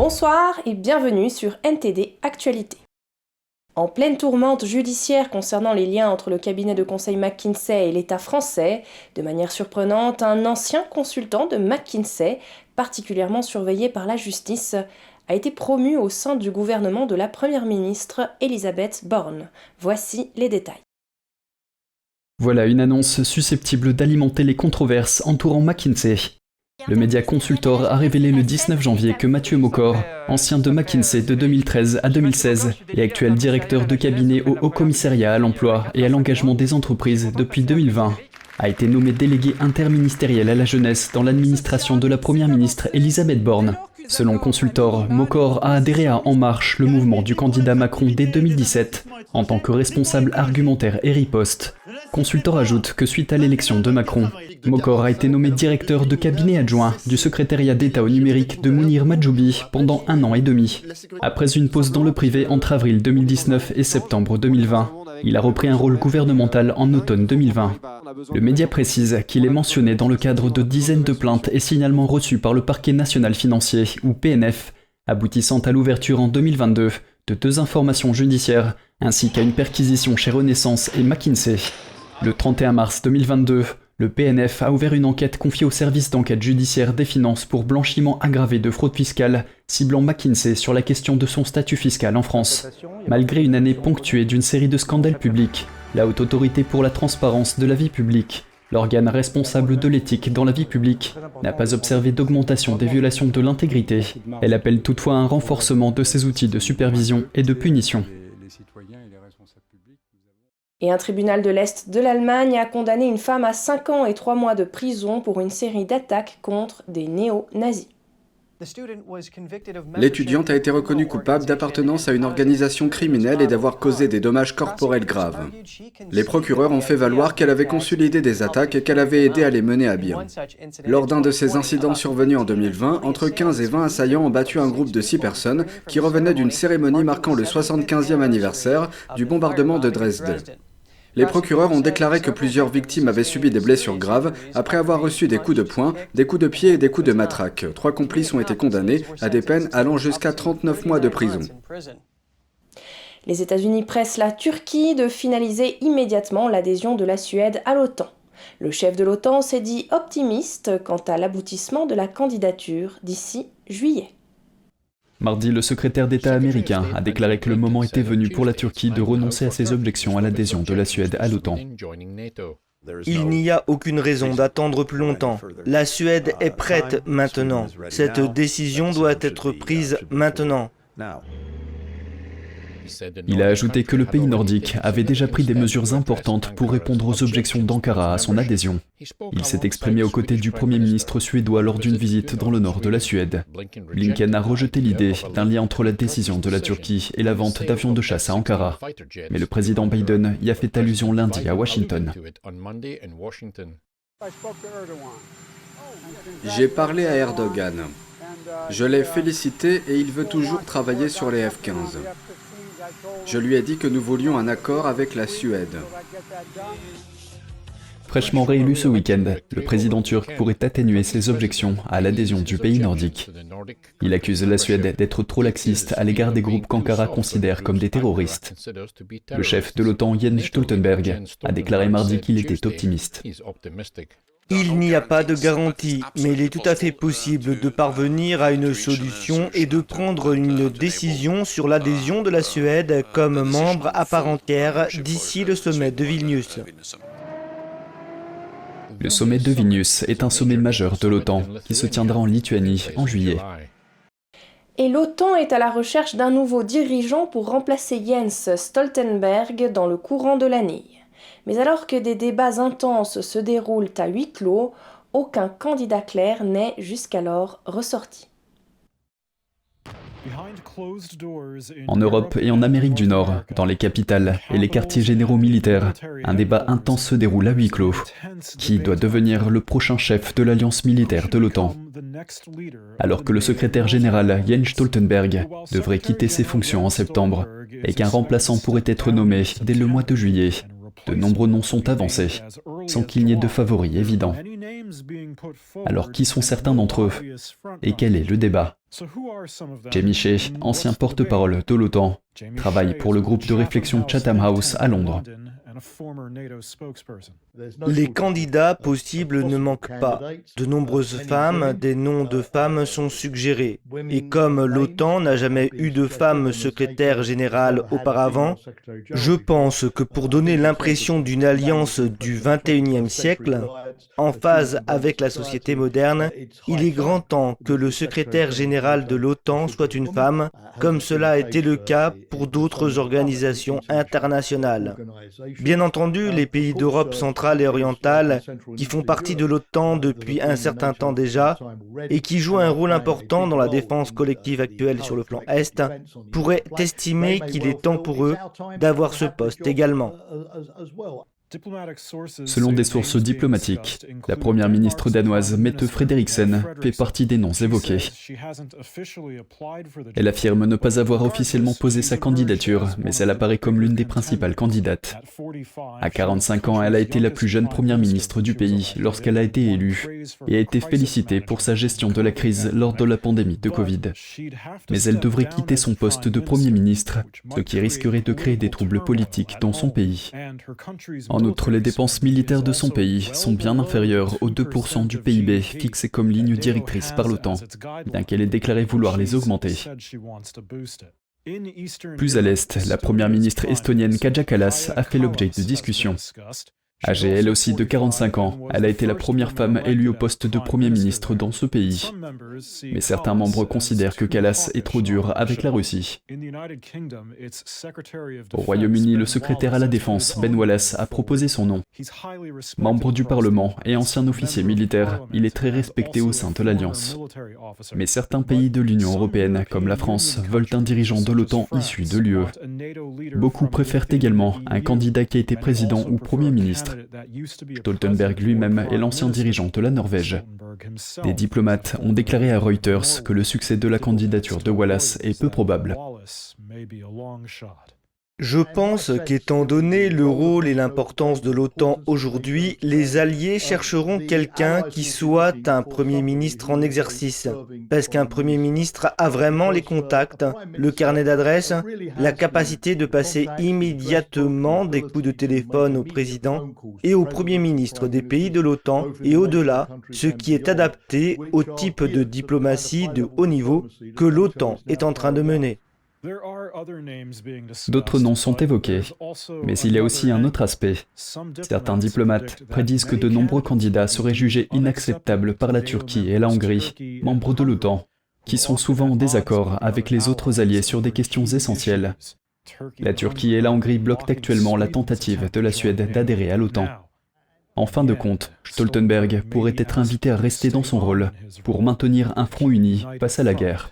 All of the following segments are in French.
Bonsoir et bienvenue sur NTD Actualité. En pleine tourmente judiciaire concernant les liens entre le cabinet de conseil McKinsey et l'État français, de manière surprenante, un ancien consultant de McKinsey, particulièrement surveillé par la justice, a été promu au sein du gouvernement de la Première ministre Elisabeth Borne. Voici les détails. Voilà une annonce susceptible d'alimenter les controverses entourant McKinsey. Le média Consultor a révélé le 19 janvier que Mathieu Maucor, ancien de McKinsey de 2013 à 2016 et actuel directeur de cabinet au Haut Commissariat à l'emploi et à l'engagement des entreprises depuis 2020, a été nommé délégué interministériel à la jeunesse dans l'administration de la Première ministre Elisabeth Borne. Selon Consultor, Maucor a adhéré à En Marche, le mouvement du candidat Macron dès 2017, en tant que responsable argumentaire et riposte. Consultor ajoute que suite à l'élection de Macron, Maucor a été nommé directeur de cabinet adjoint du secrétariat d'État au numérique de Mounir Majoubi pendant 1 an et demi. Après une pause dans le privé entre avril 2019 et septembre 2020, il a repris un rôle gouvernemental en automne 2020. Le média précise qu'il est mentionné dans le cadre de dizaines de plaintes et signalements reçus par le parquet national financier, ou PNF, aboutissant à l'ouverture en 2022 de 2 informations judiciaires, ainsi qu'à une perquisition chez Renaissance et McKinsey. Le 31 mars 2022, le PNF a ouvert une enquête confiée au service d'enquête judiciaire des finances pour blanchiment aggravé de fraude fiscale, ciblant McKinsey sur la question de son statut fiscal en France. Malgré une année ponctuée d'une série de scandales publics, la Haute Autorité pour la transparence de la vie publique, l'organe responsable de l'éthique dans la vie publique, n'a pas observé d'augmentation des violations de l'intégrité. Elle appelle toutefois à un renforcement de ses outils de supervision et de punition. Et un tribunal de l'Est de l'Allemagne a condamné une femme à 5 ans et 3 mois de prison pour une série d'attaques contre des néo-nazis. L'étudiante a été reconnue coupable d'appartenance à une organisation criminelle et d'avoir causé des dommages corporels graves. Les procureurs ont fait valoir qu'elle avait conçu l'idée des attaques et qu'elle avait aidé à les mener à bien. Lors d'un de ces incidents survenus en 2020, entre 15 et 20 assaillants ont battu un groupe de 6 personnes qui revenaient d'une cérémonie marquant le 75e anniversaire du bombardement de Dresde. Les procureurs ont déclaré que plusieurs victimes avaient subi des blessures graves après avoir reçu des coups de poing, des coups de pied et des coups de matraque. 3 complices ont été condamnés à des peines allant jusqu'à 39 mois de prison. Les États-Unis pressent la Turquie de finaliser immédiatement l'adhésion de la Suède à l'OTAN. Le chef de l'OTAN s'est dit optimiste quant à l'aboutissement de la candidature d'ici juillet. Mardi, le secrétaire d'État américain a déclaré que le moment était venu pour la Turquie de renoncer à ses objections à l'adhésion de la Suède à l'OTAN. Il n'y a aucune raison d'attendre plus longtemps. La Suède est prête maintenant. Cette décision doit être prise maintenant. Il a ajouté que le pays nordique avait déjà pris des mesures importantes pour répondre aux objections d'Ankara à son adhésion. Il s'est exprimé aux côtés du Premier ministre suédois lors d'une visite dans le nord de la Suède. Blinken a rejeté l'idée d'un lien entre la décision de la Turquie et la vente d'avions de chasse à Ankara. Mais le président Biden y a fait allusion lundi à Washington. J'ai parlé à Erdogan. Je l'ai félicité et il veut toujours travailler sur les F-15. Je lui ai dit que nous voulions un accord avec la Suède. Fraîchement réélu ce week-end, le président turc pourrait atténuer ses objections à l'adhésion du pays nordique. Il accuse la Suède d'être trop laxiste à l'égard des groupes qu'Ankara considère comme des terroristes. Le chef de l'OTAN, Jens Stoltenberg, a déclaré mardi qu'il était optimiste. Il n'y a pas de garantie, mais il est tout à fait possible de parvenir à une solution et de prendre une décision sur l'adhésion de la Suède comme membre à part entière d'ici le sommet de Vilnius. Le sommet de Vilnius est un sommet majeur de l'OTAN qui se tiendra en Lituanie en juillet. Et l'OTAN est à la recherche d'un nouveau dirigeant pour remplacer Jens Stoltenberg dans le courant de l'année. Mais alors que des débats intenses se déroulent à huis clos, aucun candidat clair n'est jusqu'alors ressorti. En Europe et en Amérique du Nord, dans les capitales et les quartiers généraux militaires, un débat intense se déroule à huis clos. Qui doit devenir le prochain chef de l'alliance militaire de l'OTAN? Alors que le secrétaire général Jens Stoltenberg devrait quitter ses fonctions en septembre et qu'un remplaçant pourrait être nommé dès le mois de juillet, de nombreux noms sont avancés, sans qu'il n'y ait de favoris évidents. Alors qui sont certains d'entre eux? Et quel est le débat? Jamie Shea, ancien porte-parole de l'OTAN, travaille pour le groupe de réflexion Chatham House à Londres. Les candidats possibles ne manquent pas. De nombreuses femmes, des noms de femmes sont suggérés. Et comme l'OTAN n'a jamais eu de femme secrétaire générale auparavant, je pense que pour donner l'impression d'une alliance du XXIe siècle, en phase avec la société moderne, il est grand temps que le secrétaire général de l'OTAN soit une femme, comme cela a été le cas pour d'autres organisations internationales. Bien entendu, les pays d'Europe centrale et orientale, qui font partie de l'OTAN depuis un certain temps déjà, et qui jouent un rôle important dans la défense collective actuelle sur le flanc Est, pourraient estimer qu'il est temps pour eux d'avoir ce poste également. Selon des sources diplomatiques, la première ministre danoise Mette Frederiksen fait partie des noms évoqués. Elle affirme ne pas avoir officiellement posé sa candidature, mais elle apparaît comme l'une des principales candidates. À 45 ans, elle a été la plus jeune première ministre du pays lorsqu'elle a été élue et a été félicitée pour sa gestion de la crise lors de la pandémie de Covid. Mais elle devrait quitter son poste de Premier ministre, ce qui risquerait de créer des troubles politiques dans son pays. En outre, les dépenses militaires de son pays sont bien inférieures aux 2% du PIB fixés comme ligne directrice par l'OTAN, bien qu'elle ait déclaré vouloir les augmenter. Plus à l'est, la première ministre estonienne Kaja Kallas a fait l'objet de discussions. Âgée elle aussi de 45 ans, elle a été la première femme élue au poste de Premier ministre dans ce pays. Mais certains membres considèrent que Kallas est trop dur avec la Russie. Au Royaume-Uni, le secrétaire à la Défense, Ben Wallace, a proposé son nom. Membre du Parlement et ancien officier militaire, il est très respecté au sein de l'Alliance. Mais certains pays de l'Union européenne, comme la France, veulent un dirigeant de l'OTAN issu de l'UE. Beaucoup préfèrent également un candidat qui a été président ou Premier ministre. Stoltenberg lui-même est l'ancien dirigeant de la Norvège. Des diplomates ont déclaré à Reuters que le succès de la candidature de Wallace est peu probable. Je pense qu'étant donné le rôle et l'importance de l'OTAN aujourd'hui, les alliés chercheront quelqu'un qui soit un Premier ministre en exercice. Parce qu'un Premier ministre a vraiment les contacts, le carnet d'adresses, la capacité de passer immédiatement des coups de téléphone au président et au Premier ministre des pays de l'OTAN et au-delà, ce qui est adapté au type de diplomatie de haut niveau que l'OTAN est en train de mener. D'autres noms sont évoqués, mais il y a aussi un autre aspect. Certains diplomates prédisent que de nombreux candidats seraient jugés inacceptables par la Turquie et la Hongrie, membres de l'OTAN, qui sont souvent en désaccord avec les autres alliés sur des questions essentielles. La Turquie et la Hongrie bloquent actuellement la tentative de la Suède d'adhérer à l'OTAN. En fin de compte, Stoltenberg pourrait être invité à rester dans son rôle pour maintenir un front uni face à la guerre.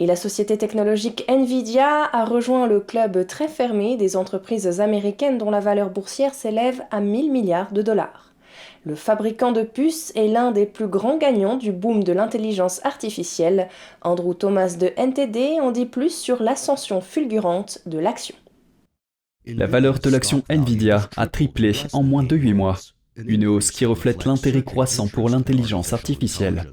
Et la société technologique Nvidia a rejoint le club très fermé des entreprises américaines dont la valeur boursière s'élève à 1000 milliards de dollars. Le fabricant de puces est l'un des plus grands gagnants du boom de l'intelligence artificielle. Andrew Thomas de NTD en dit plus sur l'ascension fulgurante de l'action. La valeur de l'action Nvidia a triplé en moins de 8 mois, une hausse qui reflète l'intérêt croissant pour l'intelligence artificielle.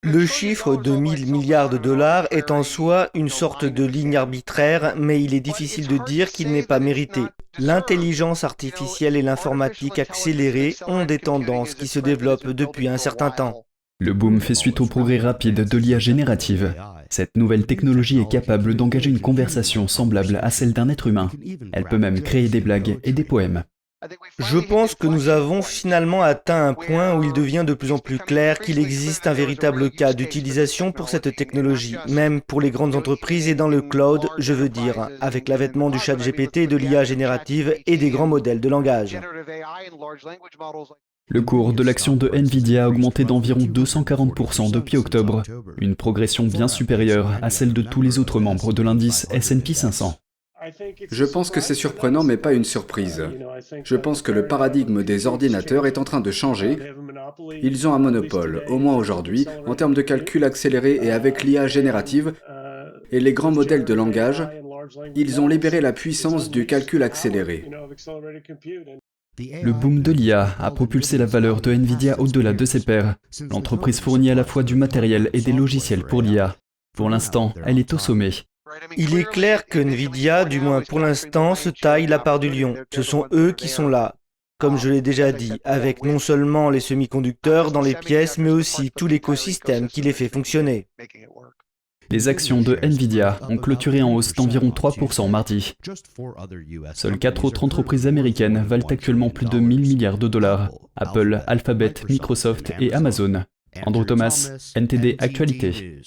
Le chiffre de 1000 milliards de dollars est en soi une sorte de ligne arbitraire, mais il est difficile de dire qu'il n'est pas mérité. L'intelligence artificielle et l'informatique accélérée ont des tendances qui se développent depuis un certain temps. Le boom fait suite au progrès rapide de l'IA générative. Cette nouvelle technologie est capable d'engager une conversation semblable à celle d'un être humain. Elle peut même créer des blagues et des poèmes. Je pense que nous avons finalement atteint un point où il devient de plus en plus clair qu'il existe un véritable cas d'utilisation pour cette technologie, même pour les grandes entreprises et dans le cloud, je veux dire, avec l'avènement du chat GPT, de l'IA générative et des grands modèles de langage. Le cours de l'action de Nvidia a augmenté d'environ 240% depuis octobre, une progression bien supérieure à celle de tous les autres membres de l'indice S&P 500. Je pense que c'est surprenant, mais pas une surprise. Je pense que le paradigme des ordinateurs est en train de changer. Ils ont un monopole, au moins aujourd'hui, en termes de calcul accéléré et avec l'IA générative et les grands modèles de langage. Ils ont libéré la puissance du calcul accéléré. Le boom de l'IA a propulsé la valeur de Nvidia au-delà de ses pairs. L'entreprise fournit à la fois du matériel et des logiciels pour l'IA. Pour l'instant, elle est au sommet. Il est clair que Nvidia, du moins pour l'instant, se taille la part du lion. Ce sont eux qui sont là. Comme je l'ai déjà dit, avec non seulement les semi-conducteurs dans les pièces, mais aussi tout l'écosystème qui les fait fonctionner. Les actions de Nvidia ont clôturé en hausse d'environ 3% mardi. Seules 4 autres entreprises américaines valent actuellement plus de 1000 milliards de dollars. Apple, Alphabet, Microsoft et Amazon. Andrew Thomas, NTD Actualité.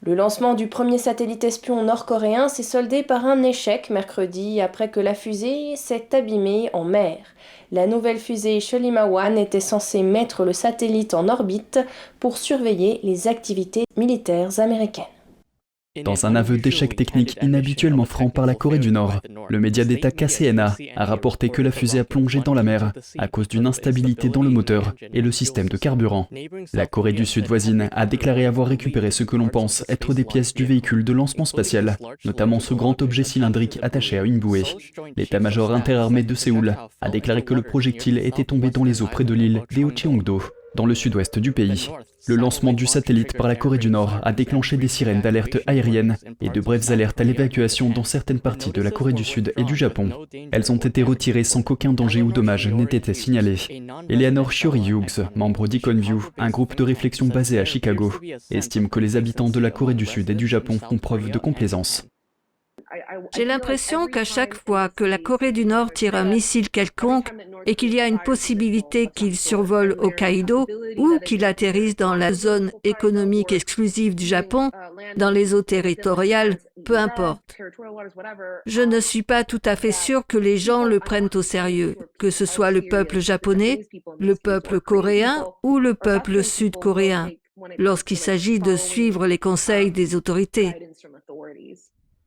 Le lancement du premier satellite espion nord-coréen s'est soldé par un échec mercredi après que la fusée s'est abîmée en mer. La nouvelle fusée Chollima-1 était censée mettre le satellite en orbite pour surveiller les activités militaires américaines. Dans un aveu d'échec technique inhabituellement franc par la Corée du Nord, le média d'État KCNA a rapporté que la fusée a plongé dans la mer à cause d'une instabilité dans le moteur et le système de carburant. La Corée du Sud voisine a déclaré avoir récupéré ce que l'on pense être des pièces du véhicule de lancement spatial, notamment ce grand objet cylindrique attaché à une bouée. L'état-major interarmé de Séoul a déclaré que le projectile était tombé dans les eaux près de l'île d'Eocheongdo, dans le sud-ouest du pays. Le lancement du satellite par la Corée du Nord a déclenché des sirènes d'alerte aérienne et de brèves alertes à l'évacuation dans certaines parties de la Corée du Sud et du Japon. Elles ont été retirées sans qu'aucun danger ou dommage n'ait été signalé. Eleanor Shiori-Hughes, membre d'EconView, un groupe de réflexion basé à Chicago, estime que les habitants de la Corée du Sud et du Japon font preuve de complaisance. J'ai l'impression qu'à chaque fois que la Corée du Nord tire un missile quelconque et qu'il y a une possibilité qu'il survole Hokkaido ou qu'il atterrisse dans la zone économique exclusive du Japon, dans les eaux territoriales, peu importe. Je ne suis pas tout à fait sûre que les gens le prennent au sérieux, que ce soit le peuple japonais, le peuple coréen ou le peuple sud-coréen, lorsqu'il s'agit de suivre les conseils des autorités.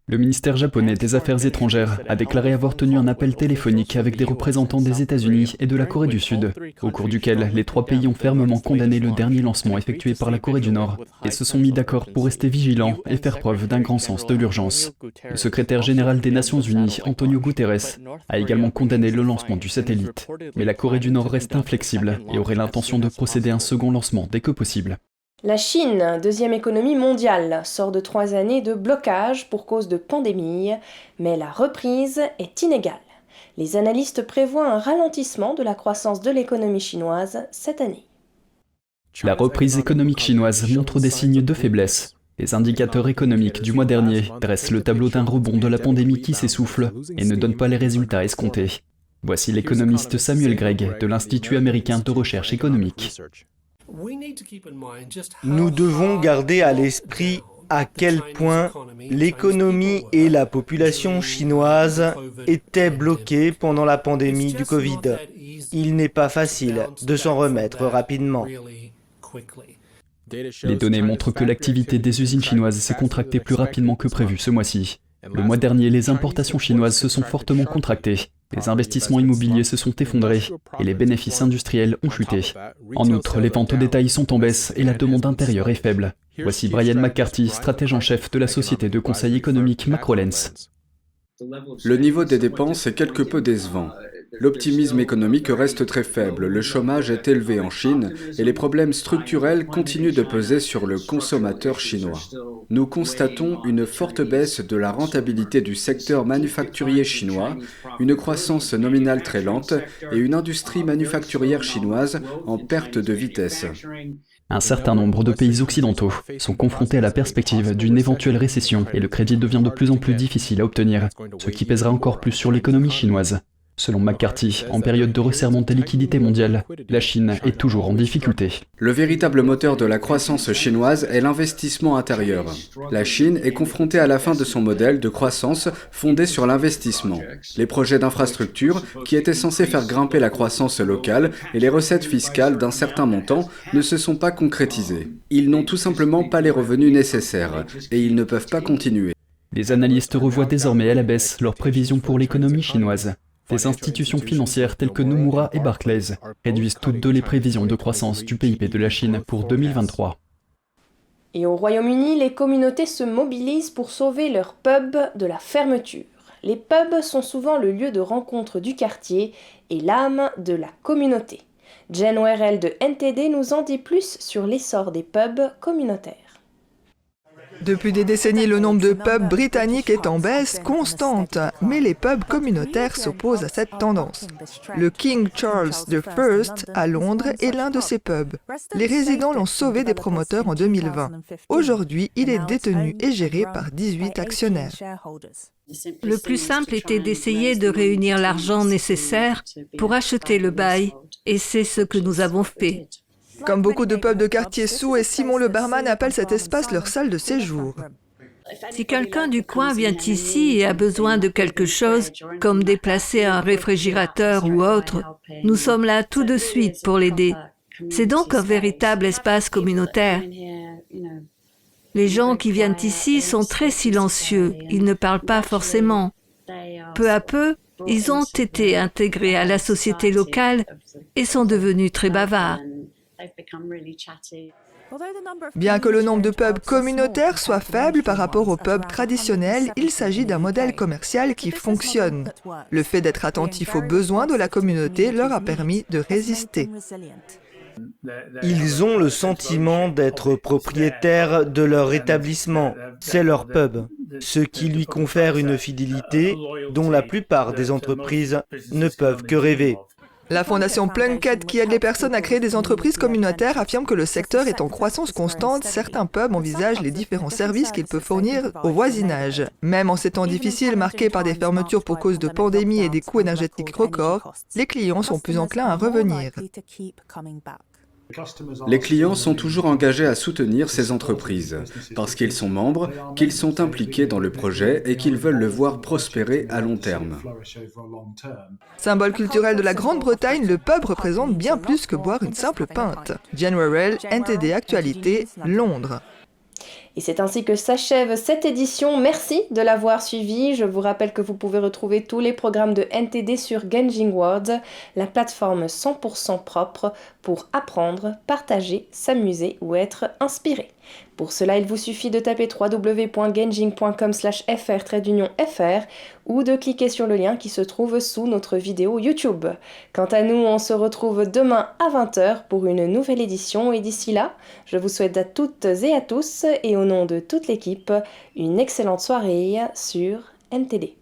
Le ministère japonais des Affaires étrangères a déclaré avoir tenu un appel téléphonique avec des représentants des États-Unis et de la Corée du Sud, au cours duquel les trois pays ont fermement condamné le dernier lancement effectué par la Corée du Nord et se sont mis d'accord pour rester vigilants et faire preuve d'un grand sens de l'urgence. Le secrétaire général des Nations Unies, Antonio Guterres, a également condamné le lancement du satellite. Mais la Corée du Nord reste inflexible et aurait l'intention de procéder à un second lancement dès que possible. La Chine, deuxième économie mondiale, sort de 3 années de blocage pour cause de pandémie, mais la reprise est inégale. Les analystes prévoient un ralentissement de la croissance de l'économie chinoise cette année. La reprise économique chinoise montre des signes de faiblesse. Les indicateurs économiques du mois dernier dressent le tableau d'un rebond de la pandémie qui s'essouffle et ne donne pas les résultats escomptés. Voici l'économiste Samuel Gregg de l'Institut américain de recherche économique. Nous devons garder à l'esprit à quel point l'économie et la population chinoise étaient bloquées pendant la pandémie du Covid. Il n'est pas facile de s'en remettre rapidement. Les données montrent que l'activité des usines chinoises s'est contractée plus rapidement que prévu ce mois-ci. Le mois dernier, les importations chinoises se sont fortement contractées, les investissements immobiliers se sont effondrés et les bénéfices industriels ont chuté. En outre, les ventes au détail sont en baisse et la demande intérieure est faible. Voici Brian McCarthy, stratège en chef de la société de conseil économique MacroLens. Le niveau des dépenses est quelque peu décevant. L'optimisme économique reste très faible, le chômage est élevé en Chine et les problèmes structurels continuent de peser sur le consommateur chinois. Nous constatons une forte baisse de la rentabilité du secteur manufacturier chinois, une croissance nominale très lente et une industrie manufacturière chinoise en perte de vitesse. Un certain nombre de pays occidentaux sont confrontés à la perspective d'une éventuelle récession et le crédit devient de plus en plus difficile à obtenir, ce qui pèsera encore plus sur l'économie chinoise. Selon McCarthy, en période de resserrement des liquidités mondiales, la Chine est toujours en difficulté. Le véritable moteur de la croissance chinoise est l'investissement intérieur. La Chine est confrontée à la fin de son modèle de croissance fondé sur l'investissement. Les projets d'infrastructure, qui étaient censés faire grimper la croissance locale et les recettes fiscales d'un certain montant, ne se sont pas concrétisés. Ils n'ont tout simplement pas les revenus nécessaires et ils ne peuvent pas continuer. Les analystes revoient désormais à la baisse leurs prévisions pour l'économie chinoise. Des institutions financières telles que Nomura et Barclays réduisent toutes deux les prévisions de croissance du PIB de la Chine pour 2023. Et au Royaume-Uni, les communautés se mobilisent pour sauver leurs pubs de la fermeture. Les pubs sont souvent le lieu de rencontre du quartier et l'âme de la communauté. Jen Werrell de NTD nous en dit plus sur l'essor des pubs communautaires. Depuis des décennies, le nombre de pubs britanniques est en baisse constante, mais les pubs communautaires s'opposent à cette tendance. Le King Charles I à Londres est l'un de ces pubs. Les résidents l'ont sauvé des promoteurs en 2020. Aujourd'hui, il est détenu et géré par 18 actionnaires. Le plus simple était d'essayer de réunir l'argent nécessaire pour acheter le bail, et c'est ce que nous avons fait. Comme beaucoup de pubs de quartier sous, et Simon le barman appelle cet espace leur salle de séjour. Si quelqu'un du coin vient ici et a besoin de quelque chose, comme déplacer un réfrigérateur ou autre, nous sommes là tout de suite pour l'aider. C'est donc un véritable espace communautaire. Les gens qui viennent ici sont très silencieux, ils ne parlent pas forcément. Peu à peu, ils ont été intégrés à la société locale et sont devenus très bavards. Bien que le nombre de pubs communautaires soit faible par rapport aux pubs traditionnels, il s'agit d'un modèle commercial qui fonctionne. Le fait d'être attentif aux besoins de la communauté leur a permis de résister. Ils ont le sentiment d'être propriétaires de leur établissement. C'est leur pub, ce qui lui confère une fidélité dont la plupart des entreprises ne peuvent que rêver. La fondation Plunkett, qui aide les personnes à créer des entreprises communautaires, affirme que le secteur est en croissance constante. Certains pubs envisagent les différents services qu'ils peuvent fournir au voisinage. Même en ces temps difficiles marqués par des fermetures pour cause de pandémie et des coûts énergétiques records, les clients sont plus enclins à revenir. Les clients sont toujours engagés à soutenir ces entreprises, parce qu'ils sont membres, qu'ils sont impliqués dans le projet et qu'ils veulent le voir prospérer à long terme. Symbole culturel de la Grande-Bretagne, le pub représente bien plus que boire une simple pinte. Jen Werrell, NTD Actualité, Londres. Et c'est ainsi que s'achève cette édition. Merci de l'avoir suivi. Je vous rappelle que vous pouvez retrouver tous les programmes de NTD sur Genging World, la plateforme 100% propre pour apprendre, partager, s'amuser ou être inspiré. Pour cela, il vous suffit de taper www.genging.com/fr ou de cliquer sur le lien qui se trouve sous notre vidéo YouTube. Quant à nous, on se retrouve demain à 20h pour une nouvelle édition et d'ici là, je vous souhaite à toutes et à tous et au nom de toute l'équipe, une excellente soirée sur NTD.